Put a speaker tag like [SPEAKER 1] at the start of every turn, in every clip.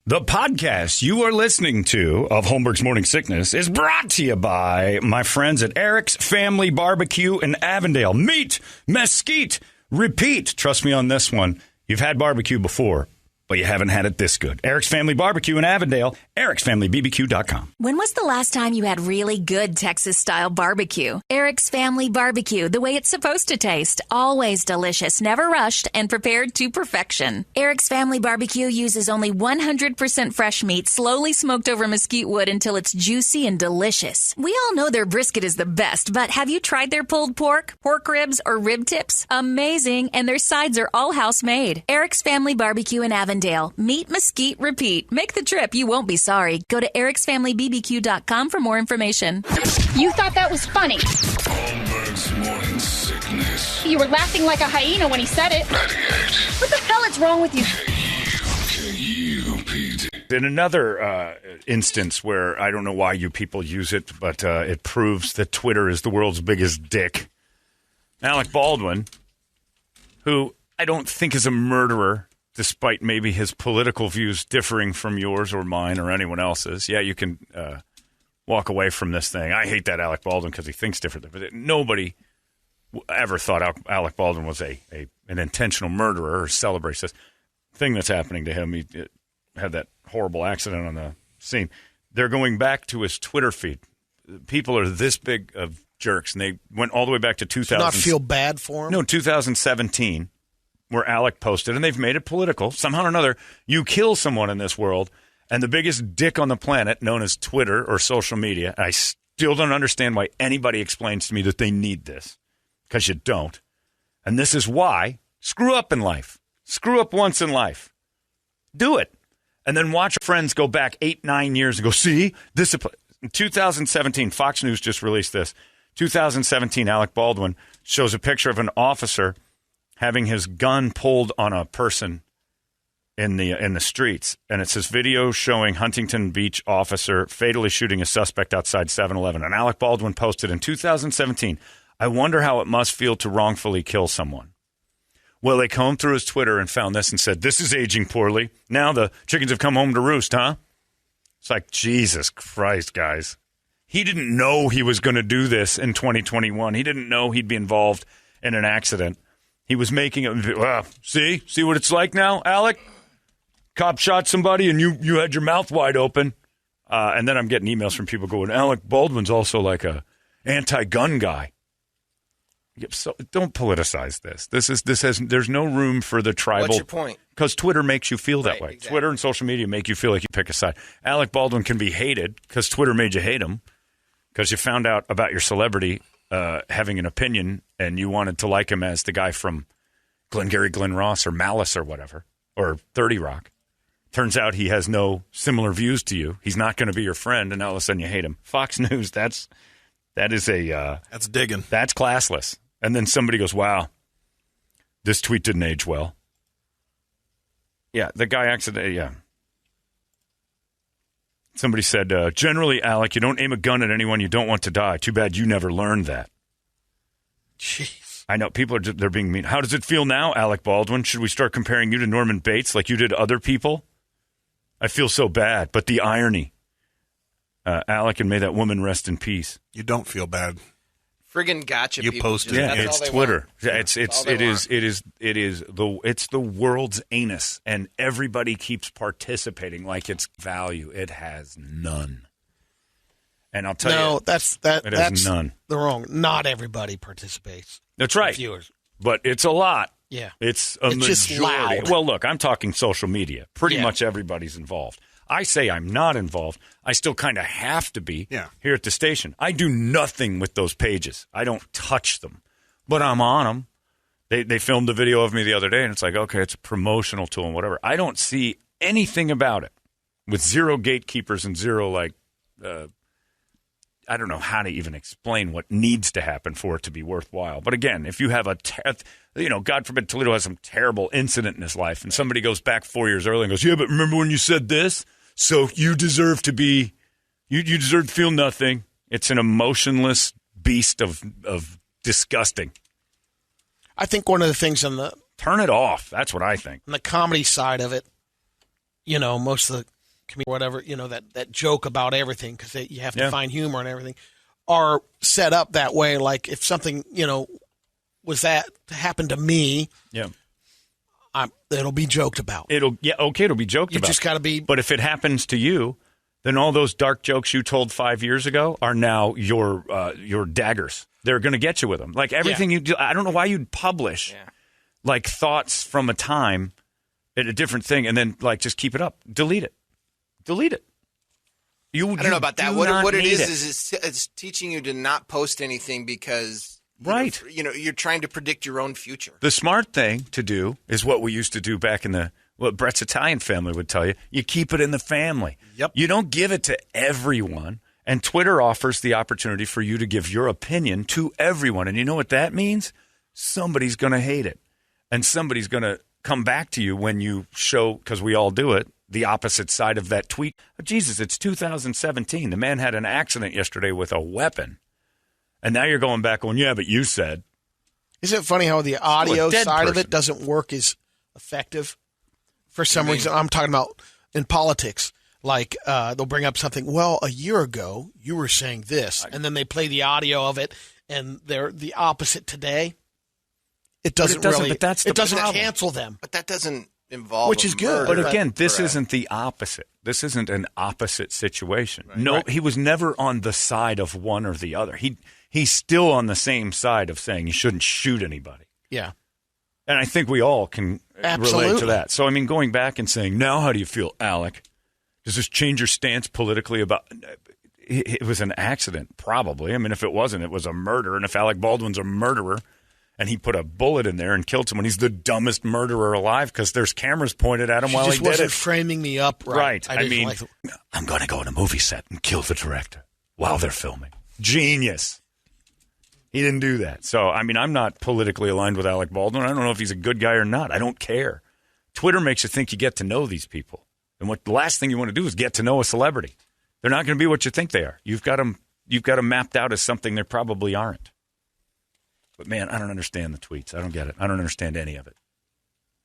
[SPEAKER 1] The podcast you are listening to of Holmberg's Morning Sickness is brought to you by my friends at Eric's Family Barbecue in Avondale. Meet, mesquite, repeat. Trust me on this one. You've had barbecue before, but you haven't had it this good. Eric's Family Barbecue in Avondale, ericsfamilybbq.com.
[SPEAKER 2] When was the last time you had really good Texas-style barbecue? Eric's Family Barbecue, the way it's supposed to taste. Always delicious, never rushed, and prepared to perfection. Eric's Family Barbecue uses only 100% fresh meat, slowly smoked over mesquite wood until it's juicy and delicious. We all know their brisket is the best, but have you tried their pulled pork ribs, or rib tips? Amazing, and their sides are all house-made. Eric's Family Barbecue in Avondale. Meet, mesquite, repeat. Make the trip. You won't be sorry. Go to ericsfamilybbq.com for more information.
[SPEAKER 3] You thought that was funny.
[SPEAKER 4] Holmberg's Morning Sickness.
[SPEAKER 3] You were laughing like a hyena when he said it.
[SPEAKER 4] 98.
[SPEAKER 3] What the hell is wrong with you?
[SPEAKER 4] KUPD.
[SPEAKER 1] In another instance where I don't know why you people use it, but it proves that Twitter is the world's biggest dick. Alec Baldwin, who I don't think is a murderer, despite maybe his political views differing from yours or mine or anyone else's. Yeah, you can walk away from this thing. I hate that Alec Baldwin because he thinks differently. But nobody ever thought Alec Baldwin was an intentional murderer or celebrates this thing that's happening to him. He had that horrible accident on the scene. They're going back to his Twitter feed. People are this big of jerks, and they went all the way back to 2000.
[SPEAKER 5] Not feel bad for him?
[SPEAKER 1] No, 2017. Where Alec posted, and they've made it political. Somehow or another, you kill someone in this world, and the biggest dick on the planet, known as Twitter or social media, I still don't understand why anybody explains to me that they need this, because you don't. And this is why. Screw up in life. Screw up once in life. Do it. And then watch friends go back 8-9 years and go, see? This in 2017, Fox News just released this. 2017, Alec Baldwin shows a picture of an officer having his gun pulled on a person in the streets. And it says video showing Huntington Beach officer fatally shooting a suspect outside 7-Eleven. And Alec Baldwin posted in 2017, I wonder how it must feel to wrongfully kill someone. Well, they combed through his Twitter and found this and said, this is aging poorly. Now the chickens have come home to roost, huh? It's like, Jesus Christ, guys. He didn't know he was going to do this in 2021. He didn't know he'd be involved in an accident. He was making it. See what it's like now, Alec? Cop shot somebody and you had your mouth wide open. And then I'm getting emails from people going, Alec Baldwin's also like a anti-gun guy. So don't politicize this. There's no room for the tribal.
[SPEAKER 5] What's your point?
[SPEAKER 1] Because Twitter makes you feel that way.
[SPEAKER 5] Exactly.
[SPEAKER 1] Twitter and social media make you feel like you pick a side. Alec Baldwin can be hated because Twitter made you hate him because you found out about your celebrity having an opinion and you wanted to like him as the guy from Glengarry Glen Ross or Malice or whatever, or 30 Rock. Turns out he has no similar views to you. He's not going to be your friend, and all of a sudden you hate him. Fox News, that's digging. That's classless. And then somebody goes, wow, this tweet didn't age well. Yeah, the guy accidentally, yeah. Somebody said, generally, Alec, you don't aim a gun at anyone you don't want to die. Too bad you never learned that.
[SPEAKER 5] Jeez.
[SPEAKER 1] I know, people they're being mean. How does it feel now, Alec Baldwin? Should we start comparing you to Norman Bates like you did other people? I feel so bad, but the irony. Alec, and may that woman rest in peace.
[SPEAKER 6] You don't feel bad.
[SPEAKER 5] Friggin' gotcha.
[SPEAKER 6] You
[SPEAKER 5] people.
[SPEAKER 6] posted
[SPEAKER 1] Yeah,
[SPEAKER 6] it.
[SPEAKER 1] it's Twitter. It's the world's anus, and everybody keeps participating like it's value. It has none. And I'll tell you,
[SPEAKER 5] No, that's
[SPEAKER 1] none.
[SPEAKER 5] the wrong. Not everybody participates.
[SPEAKER 1] That's right.
[SPEAKER 5] Viewers.
[SPEAKER 1] But it's a lot.
[SPEAKER 5] Yeah.
[SPEAKER 1] It's a majority.
[SPEAKER 5] just loud.
[SPEAKER 1] Well, look, I'm talking social media. Pretty much everybody's involved. I say I'm not involved. I still kind of have to be here at the station. I do nothing with those pages. I don't touch them. But I'm on them. They filmed a video of me the other day, and it's like, okay, it's a promotional tool and whatever. I don't see anything about it with zero gatekeepers and zero, I don't know how to even explain what needs to happen for it to be worthwhile. But again, if you have God forbid Toledo has some terrible incident in his life, and somebody goes back 4 years early and goes, yeah, but remember when you said this? So you deserve to be, you deserve to feel nothing. It's an emotionless beast of disgusting.
[SPEAKER 5] I think one of the things on the
[SPEAKER 1] Turn it off. That's what I think.
[SPEAKER 5] comedy side of it, most of the whatever, that joke about everything because you have to find humor and everything, are set up that way. Like if something, was that happened to me, it'll be joked about.
[SPEAKER 1] It'll be joked about.
[SPEAKER 5] You just got to be.
[SPEAKER 1] But if it happens to you, then all those dark jokes you told 5 years ago are now your daggers. They're going to get you with them. Like everything you do. I don't know why you'd publish like thoughts from a time at a different thing and then like just keep it up. Delete it. I don't
[SPEAKER 6] know about that. What it is it's teaching you to not post anything because you're trying to predict your own future.
[SPEAKER 1] The smart thing to do is what we used to do back in what Brett's Italian family would tell you. You keep it in the family.
[SPEAKER 5] Yep.
[SPEAKER 1] You don't give it to everyone. And Twitter offers the opportunity for you to give your opinion to everyone. And you know what that means? Somebody's going to hate it. And somebody's going to come back to you when you show, because we all do it, the opposite side of that tweet. Oh, Jesus, it's 2017. The man had an accident yesterday with a weapon. And now you're going back going, yeah, but you said.
[SPEAKER 5] Isn't it funny how the audio side of it doesn't work as effective? For some reason, I'm talking about in politics. Like they'll bring up something, well, a year ago you were saying this. And then they play the audio of it and they're the opposite today. It doesn't cancel them.
[SPEAKER 6] But that doesn't involve
[SPEAKER 5] which is good.
[SPEAKER 1] But again, this isn't the opposite. This isn't an opposite situation. Right. He was never on the side of one or the other. He's still on the same side of saying you shouldn't shoot anybody.
[SPEAKER 5] Yeah.
[SPEAKER 1] And I think we all can relate to that. So, I mean, going back and saying, now how do you feel, Alec? Does this change your stance politically about it was an accident? Probably. I mean, if it wasn't, it was a murder. And if Alec Baldwin's a murderer and he put a bullet in there and killed someone, he's the dumbest murderer alive because there's cameras pointed at him while he did it.
[SPEAKER 5] He just wasn't framing me up right.
[SPEAKER 1] I mean, I'm going to go on a movie set and kill the director while they're filming. Genius. He didn't do that. So, I mean, I'm not politically aligned with Alec Baldwin. I don't know if he's a good guy or not. I don't care. Twitter makes you think you get to know these people. And the last thing you want to do is get to know a celebrity. They're not going to be what you think they are. You've got them mapped out as something they probably aren't. But, man, I don't understand the tweets. I don't get it. I don't understand any of it.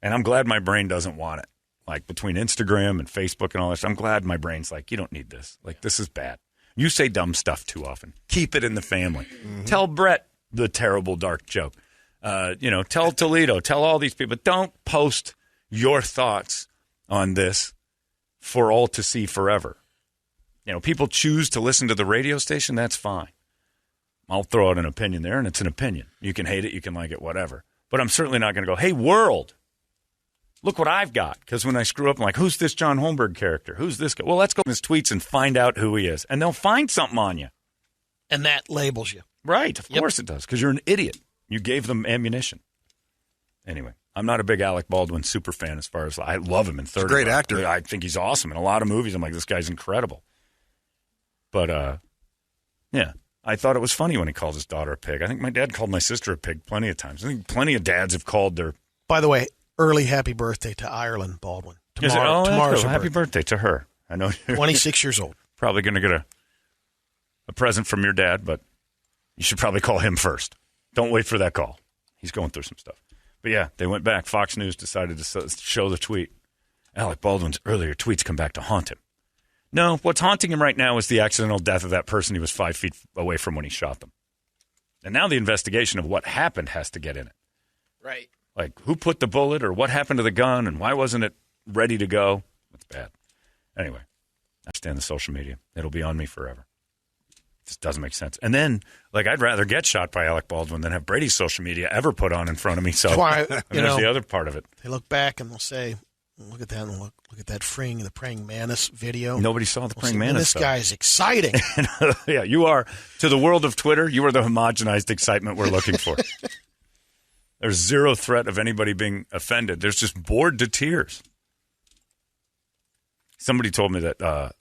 [SPEAKER 1] And I'm glad my brain doesn't want it. Like, between Instagram and Facebook and all this, I'm glad my brain's like, you don't need this. Like, this is bad. You say dumb stuff too often. Keep it in the family. Mm-hmm. Tell Brett the terrible, dark joke. Tell Toledo. Tell all these people. Don't post your thoughts on this for all to see forever. People choose to listen to the radio station. That's fine. I'll throw out an opinion there, and it's an opinion. You can hate it. You can like it, whatever. But I'm certainly not going to go, hey, world, look what I've got. Because when I screw up, I'm like, who's this John Holmberg character? Who's this guy? Well, let's go in his tweets and find out who he is. And they'll find something on you.
[SPEAKER 5] And that labels you.
[SPEAKER 1] Right. Of course it does, because you're an idiot. You gave them ammunition. Anyway, I'm not a big Alec Baldwin super fan as far as I love him in Third.
[SPEAKER 7] Great actor.
[SPEAKER 1] I think he's awesome in a lot of movies. I'm like, this guy's incredible. But, yeah. I thought it was funny when he called his daughter a pig. I think my dad called my sister a pig plenty of times. I think plenty of dads have called their...
[SPEAKER 5] By the way, early happy birthday to Ireland Baldwin. Tomorrow's
[SPEAKER 1] happy birthday to her. I know you're
[SPEAKER 5] 26 years old.
[SPEAKER 1] Probably going to get a present from your dad, but you should probably call him first. Don't wait for that call. He's going through some stuff. But yeah, they went back. Fox News decided to show the tweet. Alec Baldwin's earlier tweets come back to haunt him. No, what's haunting him right now is the accidental death of that person he was 5 feet away from when he shot them. And now the investigation of what happened has to get in it.
[SPEAKER 6] Right.
[SPEAKER 1] Like, who put the bullet or what happened to the gun and why wasn't it ready to go? That's bad. Anyway, I understand the social media. It'll be on me forever. It just doesn't make sense. And then, like, I'd rather get shot by Alec Baldwin than have Brady's social media ever put on in front of me. So
[SPEAKER 5] why,
[SPEAKER 1] there's the other part of it.
[SPEAKER 5] They look back and they'll say, look at that, and look at that the praying mantis video.
[SPEAKER 1] Nobody saw the praying mantis.
[SPEAKER 5] This guy is exciting.
[SPEAKER 1] Yeah, you are. To the world of Twitter, you are the homogenized excitement we're looking for. There's zero threat of anybody being offended. There's just bored to tears. Somebody told me that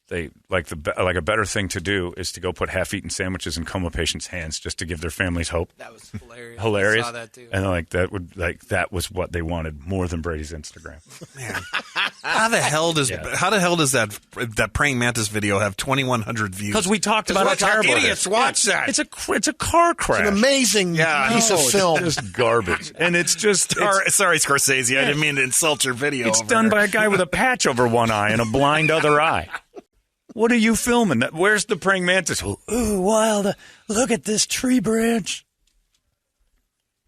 [SPEAKER 1] they like a better thing to do is to go put half-eaten sandwiches in coma patients' hands just to give their families hope.
[SPEAKER 6] That was hilarious.
[SPEAKER 1] Hilarious.
[SPEAKER 6] I saw that too.
[SPEAKER 1] And that was what they wanted more than Brady's Instagram.
[SPEAKER 7] Man. How the hell does that praying mantis video have 2,100 views?
[SPEAKER 1] Because we talked about how terrible
[SPEAKER 7] idiots watch that.
[SPEAKER 1] It's a car crash.
[SPEAKER 5] It's an amazing piece of film.
[SPEAKER 1] It's just garbage, and it's just.
[SPEAKER 7] Sorry, Scorsese. I didn't mean to insult your video.
[SPEAKER 1] It's done by a guy with a patch over one eye and a blind other eye. What are you filming? Where's the praying mantis? Ooh, wild! Look at this tree branch.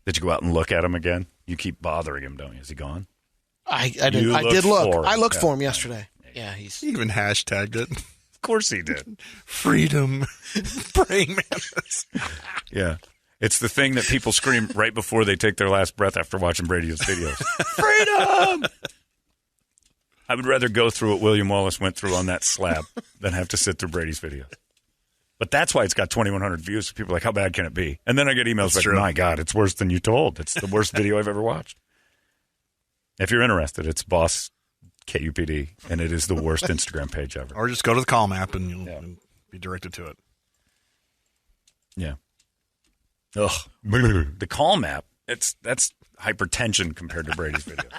[SPEAKER 1] Did you go out and look at him again? You keep bothering him, don't you? Is he gone?
[SPEAKER 5] I did look. I looked for him yesterday. Yeah,
[SPEAKER 7] he even hashtagged it.
[SPEAKER 1] Of course he did.
[SPEAKER 7] Freedom. Praying mantis.
[SPEAKER 1] Yeah. It's the thing that people scream right before they take their last breath after watching Brady's videos. Freedom! I would rather go through what William Wallace went through on that slab than have to sit through Brady's video. But that's why it's got 2,100 views. People are like, how bad can it be? And then I get emails like, my God, it's worse than you told. It's the worst video I've ever watched. If you're interested, it's Boss KUPD, and it is the worst Instagram page ever.
[SPEAKER 7] Or just go to the Calm app and you'll be directed to it.
[SPEAKER 1] Yeah. Ugh. The Calm app, that's hypertension compared to Brady's video.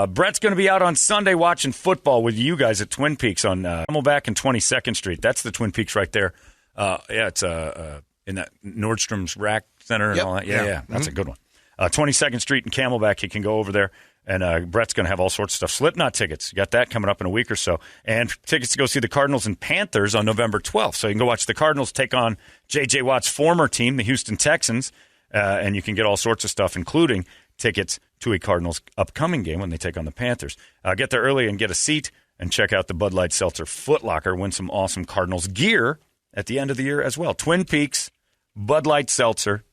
[SPEAKER 1] Brett's going to be out on Sunday watching football with you guys at Twin Peaks on Camelback and 22nd Street. That's the Twin Peaks right there. It's in that Nordstrom's Rack Center and all that. Yeah. That's a good one. 22nd Street and Camelback, you can go over there. And Brett's going to have all sorts of stuff. Slipknot tickets. You got that coming up in a week or so. And tickets to go see the Cardinals and Panthers on November 12th. So you can go watch the Cardinals take on J.J. Watt's former team, the Houston Texans. And you can get all sorts of stuff, including tickets to a Cardinals upcoming game when they take on the Panthers. Get there early and get a seat and check out the Bud Light Seltzer Foot Locker. Win some awesome Cardinals gear at the end of the year as well. Twin Peaks, Bud Light Seltzer.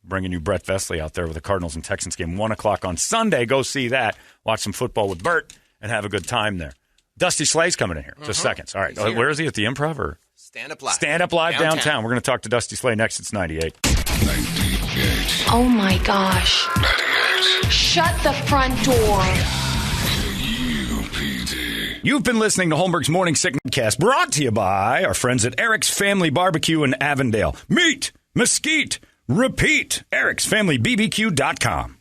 [SPEAKER 1] Bringing you Brett Vesley out there with the Cardinals and Texans game, 1 o'clock on Sunday. Go see that. Watch some football with Bert and have a good time there. Dusty Slay's coming in here. Just seconds. All right. Where is he? At the Improv? Or?
[SPEAKER 6] Stand Up Live.
[SPEAKER 1] Stand Up Live downtown. We're going to talk to Dusty Slay next. It's 98.
[SPEAKER 4] 98.
[SPEAKER 3] Oh, my gosh.
[SPEAKER 4] 98.
[SPEAKER 3] Shut the front door.
[SPEAKER 4] UPD.
[SPEAKER 1] You've been listening to Holmberg's Morning Sickcast, brought to you by our friends at Eric's Family Barbecue in Avondale. Meet, mesquite, repeat. Eric'sFamilyBBQ.com.